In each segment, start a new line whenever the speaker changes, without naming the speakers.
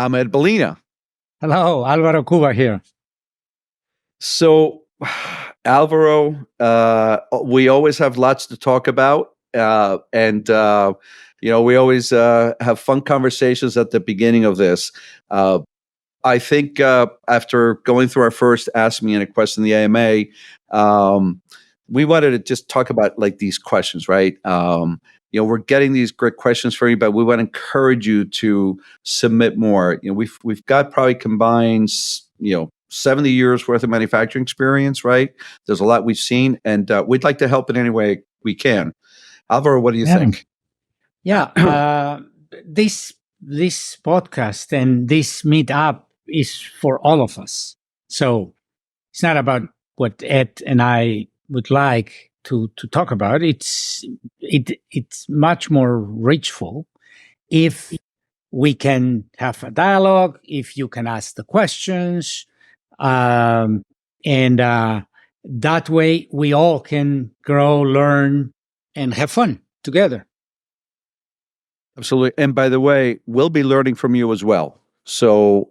Ahmed Belina.
Hello, Alvaro Cuba here.
So, Alvaro, we always have lots to talk about. We always have fun conversations at the beginning of this. I think after going through our first Ask Me Any Question in the AMA, we wanted to just talk about like these questions, right? We're getting these great questions for you, but we want to encourage you to submit more. We've got probably combined, 70 years worth of manufacturing experience, right? There's a lot we've seen, and we'd like to help in any way we can. Alvaro, what do you think?
Yeah, this podcast and this meetup is for all of us. So it's not about what Ed and I would like to talk about. It's much more richful if we can have a dialogue, if you can ask the questions, and that way we all can grow, learn, and have fun together.
Absolutely. And by the way, we'll be learning from you as well. So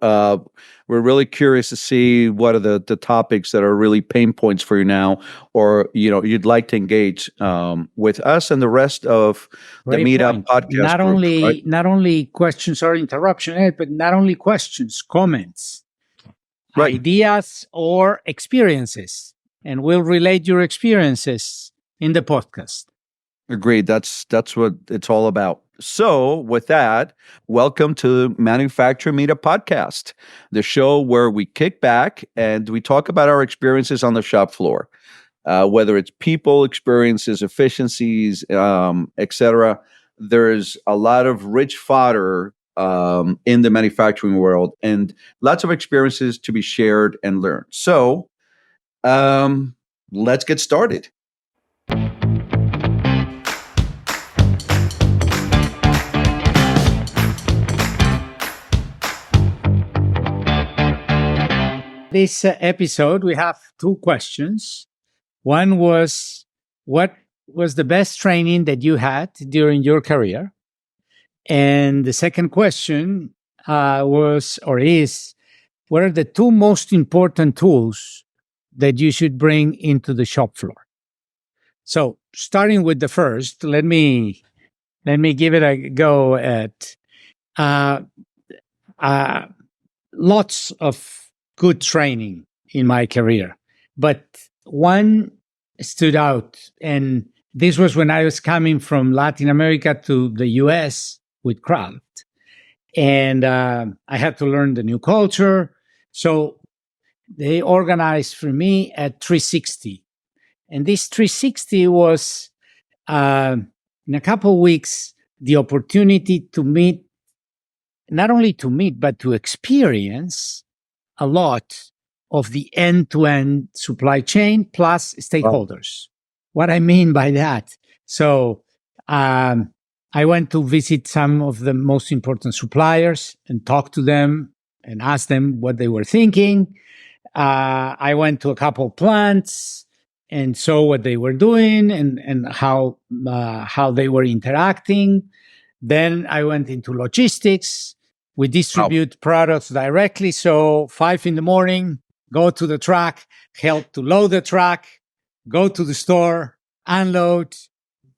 we're really curious to see what are the topics that are really pain points for you now, or you'd like to engage with us and the rest of the Meetup podcast.
Not only questions or interruption, but not only questions, comments, ideas, or experiences, and we'll relate your experiences in the podcast.
Agreed. That's what it's all about. So with that, welcome to Manufacturing Meetup Podcast, the show where we kick back and we talk about our experiences on the shop floor, whether it's people, experiences, efficiencies, etc. There's a lot of rich fodder in the manufacturing world and lots of experiences to be shared and learned. So let's get started.
This episode, we have two questions. One was, what was the best training that you had during your career? And the second question was, or is, what are the two most important tools that you should bring into the shop floor? So, starting with the first, let me give it a go at lots of good training in my career, but one stood out, and this was when I was coming from Latin America to the US with Kraft, and I had to learn the new culture. So they organized for me at 360, and this 360 was in a couple of weeks the opportunity to meet, not only to meet, but to experience a lot of the end-to-end supply chain plus stakeholders. What I mean by that, so I went to visit some of the most important suppliers and talk to them and ask them what they were thinking. I went to a couple of plants and saw what they were doing and how they were interacting. Then I went into logistics. We distribute products directly. So 5 a.m, go to the truck, help to load the truck, go to the store, unload,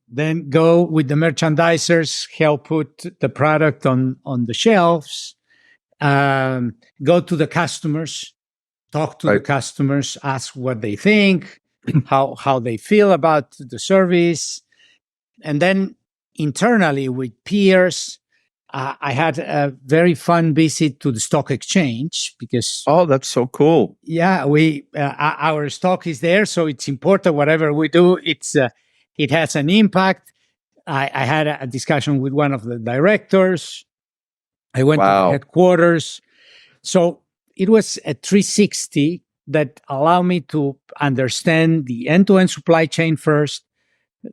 then go with the merchandisers, help put the product on the shelves, go to the customers, talk to the customers, ask what they think, how they feel about the service. And then internally with peers, I had a very fun visit to the stock exchange because...
Oh, that's so cool.
Yeah, our stock is there, so it's important. Whatever we do, it has an impact. I had a discussion with one of the directors. I went to the headquarters. So it was a 360 that allowed me to understand the end-to-end supply chain first,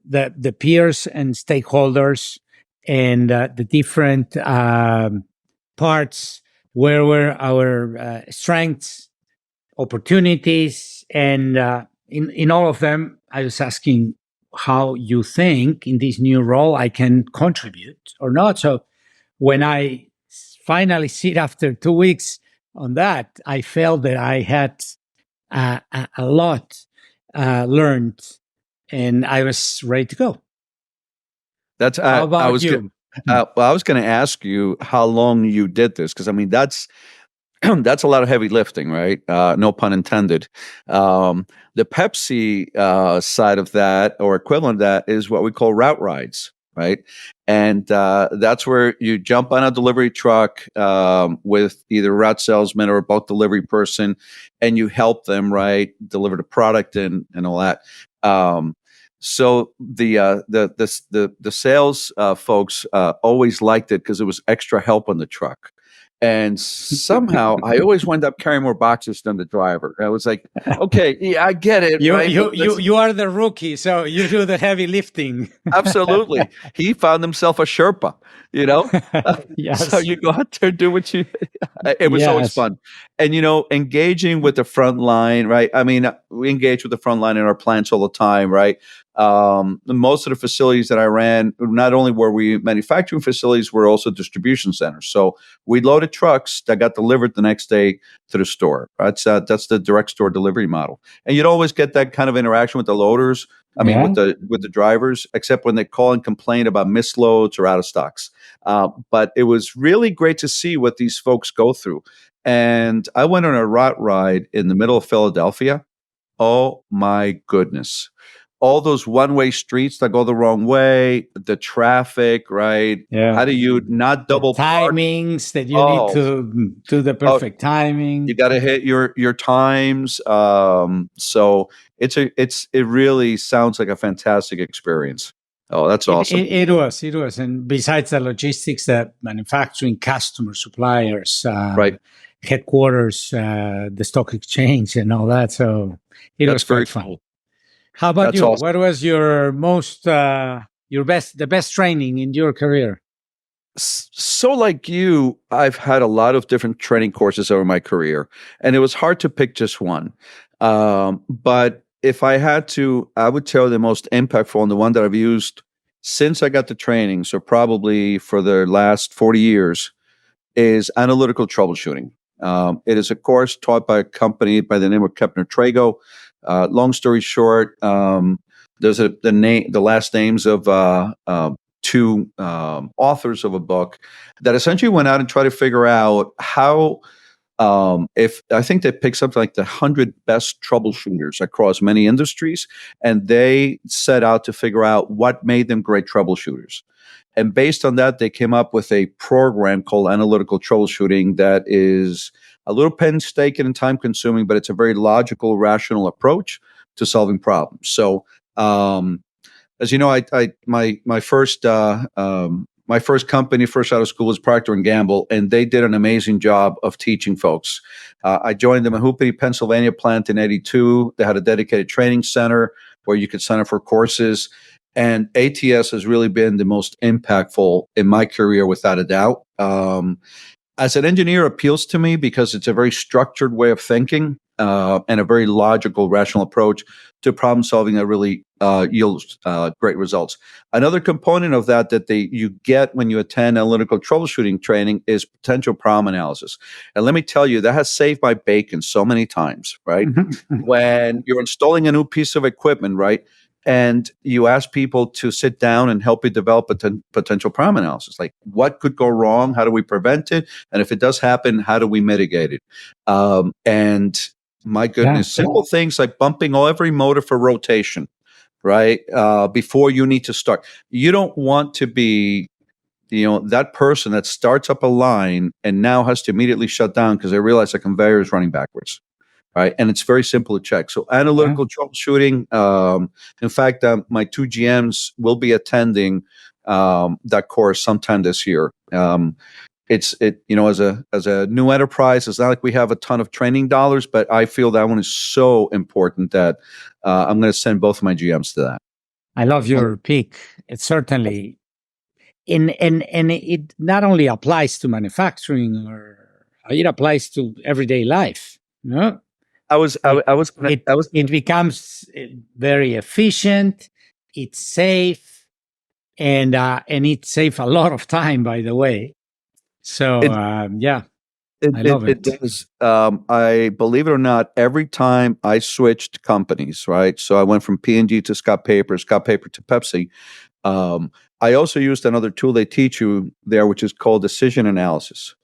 the peers and stakeholders, and the different parts, where were our strengths, opportunities, and in all of them, I was asking how you think in this new role I can contribute or not. So when I finally sit after 2 weeks on that, I felt that I had a lot learned, and I was ready to go.
That's
How
I
about
was
you?
well, I was going to ask you how long you did this, because I mean that's that's a lot of heavy lifting, right? No pun intended. The Pepsi side of that, or equivalent of that, is what we call route rides, right? And that's where you jump on a delivery truck with either a route salesman or a bulk delivery person, and you help them, right, deliver the product and all that. So the sales folks always liked it because it was extra help on the truck. And somehow I always wind up carrying more boxes than the driver. I was like, okay, yeah, I get it,
You
right?
you you you are the rookie, so you do the heavy lifting.
Absolutely. He found himself a Sherpa, you know? So
Yes.
you go out there, do what you, it was always
Yes.
fun. And, engaging with the front line, right? I mean, we engage with the front line in our plants all the time, right? Most of the facilities that I ran, not only were we manufacturing facilities, we're also distribution centers. So we loaded trucks that got delivered the next day to the store. Right? That's the direct store delivery model. And you'd always get that kind of interaction with the loaders. I mean,
Yeah.
with the drivers, except when they call and complain about misloads or out of stocks. But it was really great to see what these folks go through. And I went on a route ride in the middle of Philadelphia. Oh my goodness. All those one-way streets that go the wrong way, the traffic, right?
Yeah.
How do you not
The
double park?
timings that you need
Oh,
to do the
oh,
perfect timing.
you got to hit your times. So it really sounds like a fantastic experience. Oh, that's
It,
awesome.
it, it was. And besides the logistics, the manufacturing, customer, suppliers,
Right.
headquarters, the stock exchange, and all that. So it
That's
was
very
quite fun.
cool.
How about
That's
you?
awesome.
What was your the best training in your career?
So like you, I've had a lot of different training courses over my career, and it was hard to pick just one. But if I had to, I would tell the most impactful and the one that I've used since I got the training, so probably for the last 40 years, is analytical troubleshooting. It is a course taught by a company by the name of Kepner Trago. Long story short, there's the last names of two authors of a book that essentially went out and tried to figure out how. If I think they picked something like the 100 best troubleshooters across many industries, and they set out to figure out what made them great troubleshooters. And based on that, they came up with a program called Analytical Troubleshooting that is a little painstaking and time consuming, but it's a very logical, rational approach to solving problems. So, as you know, my first company, fresh out of school, was Procter and Gamble, and they did an amazing job of teaching folks. I joined them in Hoopity, Pennsylvania plant in '82. They had a dedicated training center where you could sign up for courses. And ATS has really been the most impactful in my career, without a doubt. As an engineer, it appeals to me because it's a very structured way of thinking and a very logical, rational approach to problem solving that really yields great results. Another component of that you get when you attend analytical troubleshooting training is potential problem analysis. And let me tell you, that has saved my bacon so many times, right? When you're installing a new piece of equipment, right? And you ask people to sit down and help you develop a potential problem analysis. Like, what could go wrong? How do we prevent it? And if it does happen, how do we mitigate it? And my goodness, simple things like bumping every motor for rotation, right? Before you need to start. You don't want to be, that person that starts up a line and now has to immediately shut down because they realize the conveyor is running backwards. Right. And it's very simple to check. So analytical troubleshooting. In fact, my two GMs will be attending that course sometime this year. As a new enterprise, it's not like we have a ton of training dollars, but I feel that one is so important that I'm going to send both of my GMs to that.
I love your pick. It certainly, and it not only applies to manufacturing, or it applies to everyday life. No, it becomes very efficient. It's safe, and it saves a lot of time. By the way, So
It
yeah, I
it
love
it
it.
does. I believe it or not, every time I switched companies, right? So I went from P&G to Scott Paper to Pepsi. Um, I also used another tool they teach you there, which is called decision analysis.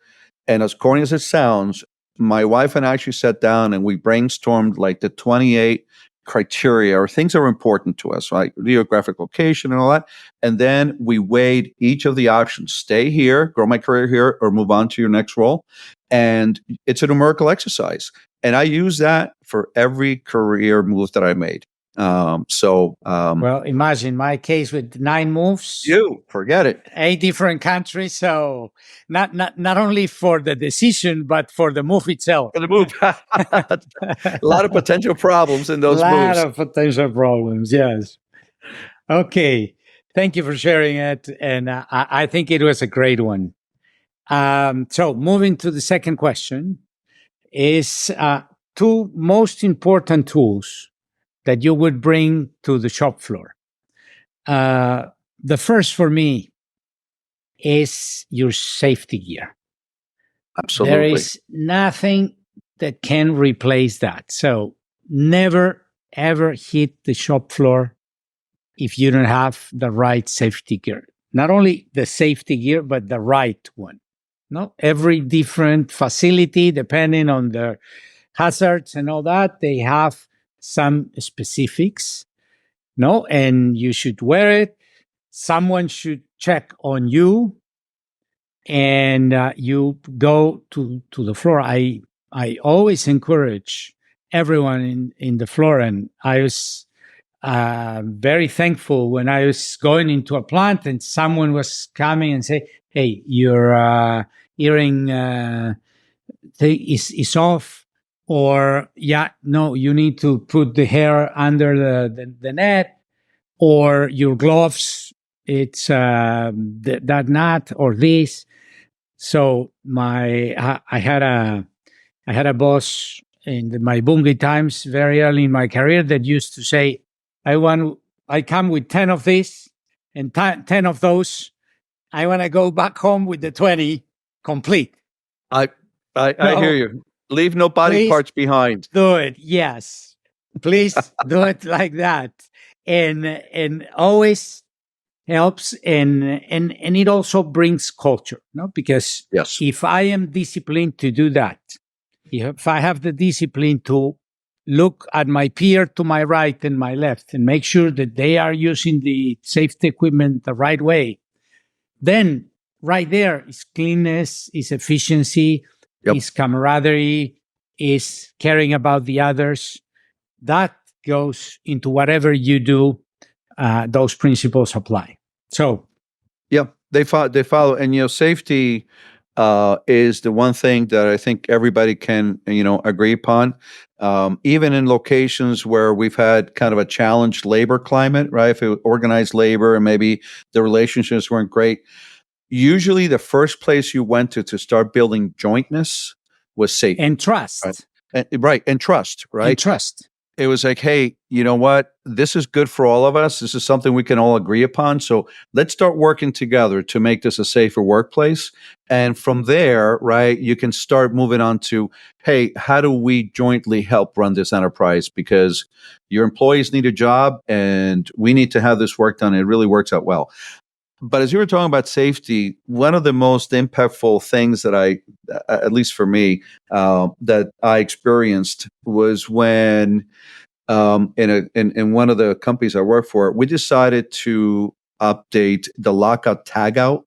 And as corny as it sounds, my wife and I actually sat down and we brainstormed like the 28 criteria or things that are important to us, right? Geographic location and all that. And then we weighed each of the options: stay here, grow my career here, or move on to your next role. And it's a numerical exercise. And I use that for every career move that I made.
Well, imagine my case with 9 moves,
You forget it.
8 different countries. So not only for the decision, but for the move itself.
The move. A lot of potential problems in those
Lot
moves.
of potential problems. Yes. Okay. Thank you for sharing it, and I think it was a great one. So moving to the second question is 2 most important tools that you would bring to the shop floor. The first for me is your safety gear. There
Absolutely.
is nothing that can replace that. So never, ever hit the shop floor if you don't have the right safety gear. Not only the safety gear, but the right one. No, every different facility, depending on the hazards and all that, they have some specifics. No, and you should wear it. Someone should check on you, and you go to the floor. I always encourage everyone in the floor, and I was very thankful when I was going into a plant and someone was coming and say, "Hey, your earring is off," or "Yeah, no, you need to put the hair under the net," or "Your gloves, it's that knot or this." So I had a boss in my Bungie times very early in my career that used to say, I come with 10 of these and 10 of those. I want to go back home with the 20 complete.
I I hear
No,
you. Leave no body
please
parts behind.
do it. Yes. Please do it like that. And always helps, and it also brings culture, no? Because
Yes.
if I am disciplined to do that, if I have the discipline to look at my peer to my right and my left and make sure that they are using the safety equipment the right way, then right there is cleanness, is efficiency,
Yep.
is camaraderie, is caring about the others. That goes into whatever you do. Those principles apply. So
Yeah. They follow, and safety is the one thing that I think everybody can agree upon. Even in locations where we've had kind of a challenged labor climate, right? If it organized labor and maybe the relationships weren't great, usually the first place you went to start building jointness was safety.
and
Right.
trust.
And trust,
And
right?
trust.
It was like, hey, you know what? This is good for all of us. This is something we can all agree upon. So let's start working together to make this a safer workplace. And from there, right, you can start moving on to, hey, how do we jointly help run this enterprise? Because your employees need a job and we need to have this work done. It really works out well. But as you were talking about safety, one of the most impactful things that at least for me, that I experienced was when in one of the companies I work for, we decided to update the lockout tagout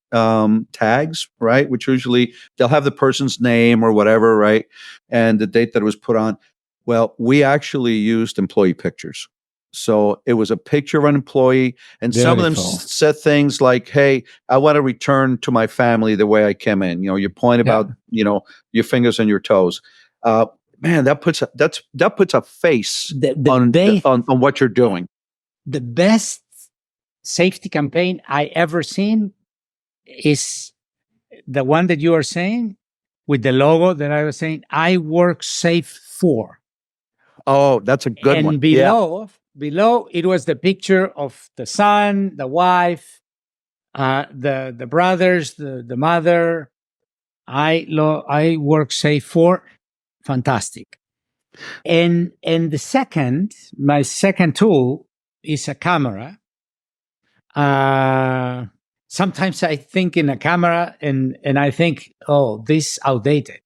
tags, right? Which usually they'll have the person's name or whatever, right? And the date that it was put on. Well, we actually used employee pictures. So it was a picture of an employee, and some of them
Beautiful.
said things like, "Hey, I want to return to my family the way I came in." Your point about your fingers and your toes. Man, that puts a face
The
on
best
on what you're doing.
the best safety campaign I ever seen is the one that you are saying with the logo that I was saying. I work safe for.
Oh, that's a good one.
And
Yeah,
below it was the picture of the son, the wife, the brothers, the mother, I work say for fantastic. And my second tool is a camera. Uh, Sometimes I think in a camera and I think, oh, this outdated.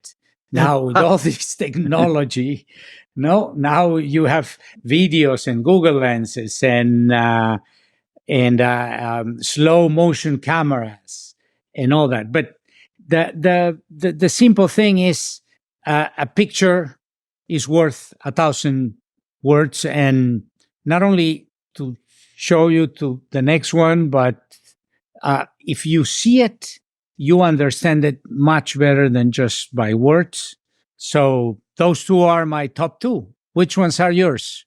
Now with all this technology, no, now you have videos and Google lenses and slow motion cameras and all that. But the simple thing is a picture is worth 1,000 words, and not only to show you to the next one, but if you see it, you understand it much better than just by words. So those two are my top two. Which ones are yours?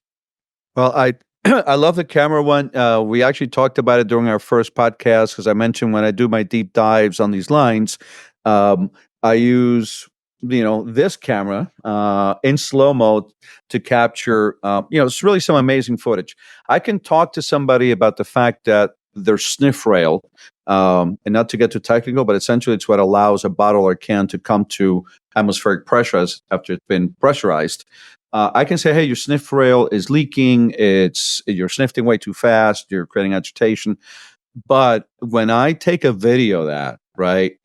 Well, I I love the camera one. We actually talked about it during our first podcast because I mentioned when I do my deep dives on these lines, um, I use this camera in slow mo to capture it's really some amazing footage. I can talk to somebody about the fact that their sniff rail, and not to get too technical, but essentially it's what allows a bottle or can to come to atmospheric pressure after it's been pressurized. I can say, hey, your sniff rail is leaking. You're sniffing way too fast. You're creating agitation. But when I take a video of that, right,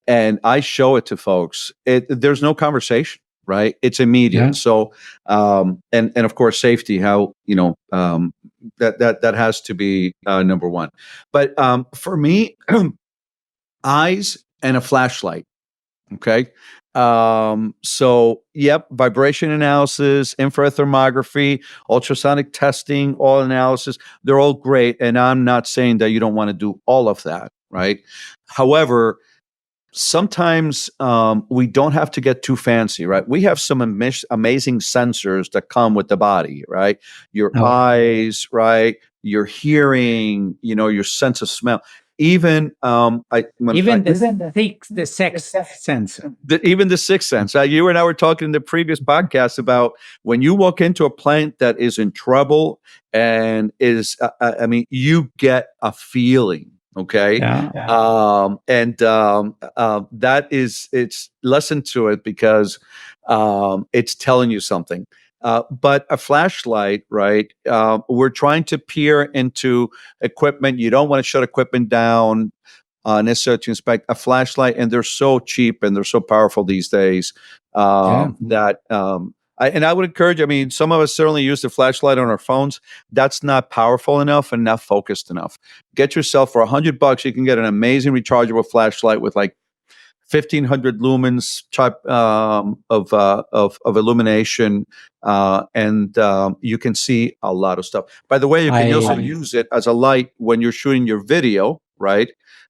and I show it to folks, there's no conversation, right? It's immediate.
Yeah.
So, and of course, safety. How that has to be number one. But for me, eyes and a flashlight. Okay. So yep, vibration analysis, infrared thermography, ultrasonic testing, all analysis, they're all great. And I'm not saying that you don't want to do all of that, right? However, sometimes we don't have to get too fancy, right? We have some amazing sensors that come with the body, right? Your eyes, right? Your hearing, your sense of smell. Even
the sixth sense.
even the sixth sense. You and I were talking in the previous podcast about when you walk into a plant that is in trouble and you get a feeling. Okay.
Yeah.
That is, it's listen to it because it's telling you something. But a flashlight, right? We're trying to peer into equipment. You don't want to shut equipment down necessarily to inspect. A flashlight, and they're so cheap and they're so powerful these days that I would encourage. I mean, some of us certainly use the flashlight on our phones. That's not powerful enough and not focused enough. Get yourself for $100. You can get an amazing rechargeable flashlight with like 1,500 lumens type of illumination, and you can see a lot of stuff. By the way, you can also use it as a light when you're shooting your video, right?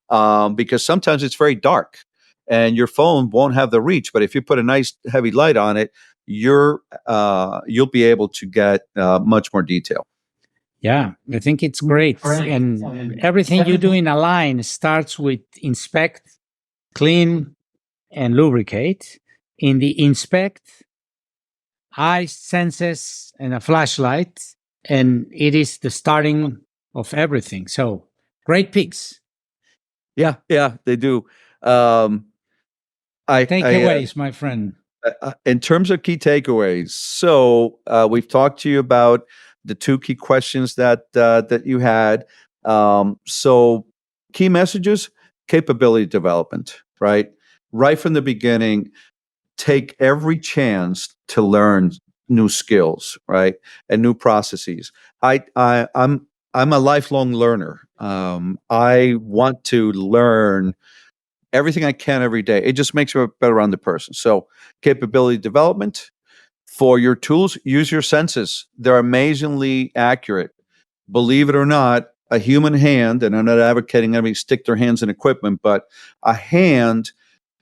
Because sometimes it's very dark, and your phone won't have the reach. But if you put a nice heavy light on it, you'll be able to get much more detail.
Yeah, I think it's great. And everything you do in a line starts with inspect, clean, and lubricate. In the inspect, eyes, senses, and a flashlight, and it is the starting of everything. So great picks.
Yeah, they do.
Takeaways, my friend.
In terms of key takeaways, so we've talked to you about the two key questions that you had. So key messages: capability development, right? Right from the beginning, take every chance to learn new skills, right, and new processes. I'm a lifelong learner. I want to learn everything I can every day. It just makes me a better rounded person. So capability development. For your tools, use your senses. They're amazingly accurate. Believe it or not, a human hand, and I'm not advocating anybody stick their hands in equipment, but a hand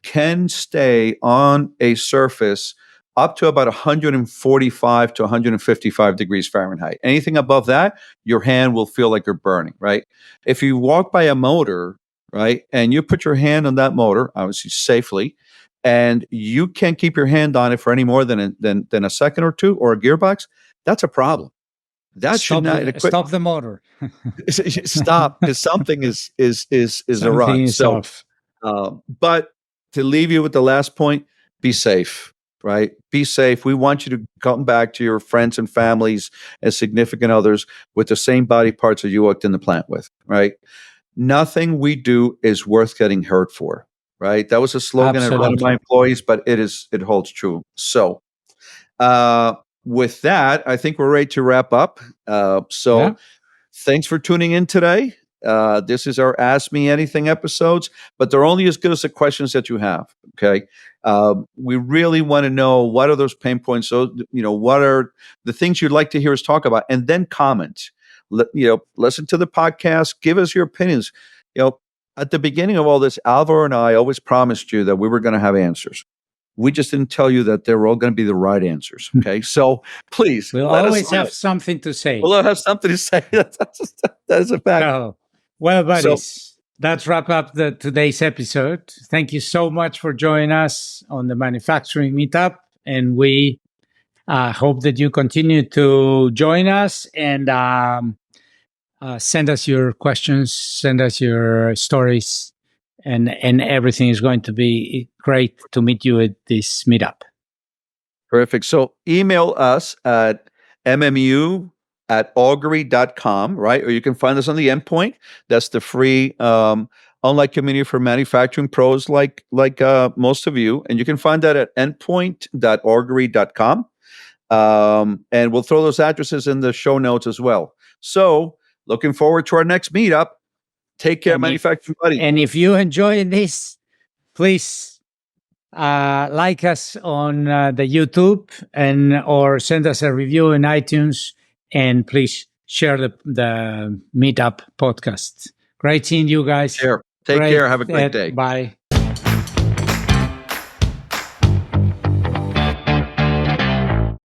can stay on a surface up to about 145 to 155 degrees Fahrenheit. Anything above that, your hand will feel like you're burning, right? If you walk by a motor, right, and you put your hand on that motor, obviously safely, and you can't keep your hand on it for any more than a second or two, or a gearbox, that's a problem. That should not
stop the motor.
Stop, because something is
something
awry.
Is off.
But to leave you with the last point, be safe, right? Be safe. We want you to come back to your friends and families and significant others with the same body parts that you walked in the plant with, right? Nothing we do is worth getting hurt for, right? That was a slogan of one of my
Absolutely.
employees, but it holds true. So, uh, with that, I think we're ready to wrap up.
Yeah.
Thanks for tuning in today. This is our Ask Me Anything episodes, but they're only as good as the questions that you have. Okay. We really want to know what are those pain points. So, what are the things you'd like to hear us talk about, and then comment. Listen to the podcast. Give us your opinions. At the beginning of all this, Alvaro and I always promised you that we were going to have answers. We just didn't tell you that they were all going to be the right answers. Okay. So please
We'll
let us
always
know.
have something to say.
We'll have something to say. That is a fact.
So, well, buddies, that's wrap up today's episode. Thank you so much for joining us on the manufacturing meetup. And we hope that you continue to join us and send us your questions, send us your stories, and everything is going to be great to meet you at this meetup.
Perfect. So email us at mmu@augury.com, right? Or you can find us on the endpoint. That's the free online community for manufacturing pros like most of you. And you can find that at endpoint.augury.com. And we'll throw those addresses in the show notes as well. So looking forward to our next meetup. Take care, manufacturing buddy.
And if you enjoy this, please like us on the YouTube or send us a review in iTunes, and please share the Meetup podcast. Great seeing you guys.
Take care. Have a great day.
Bye.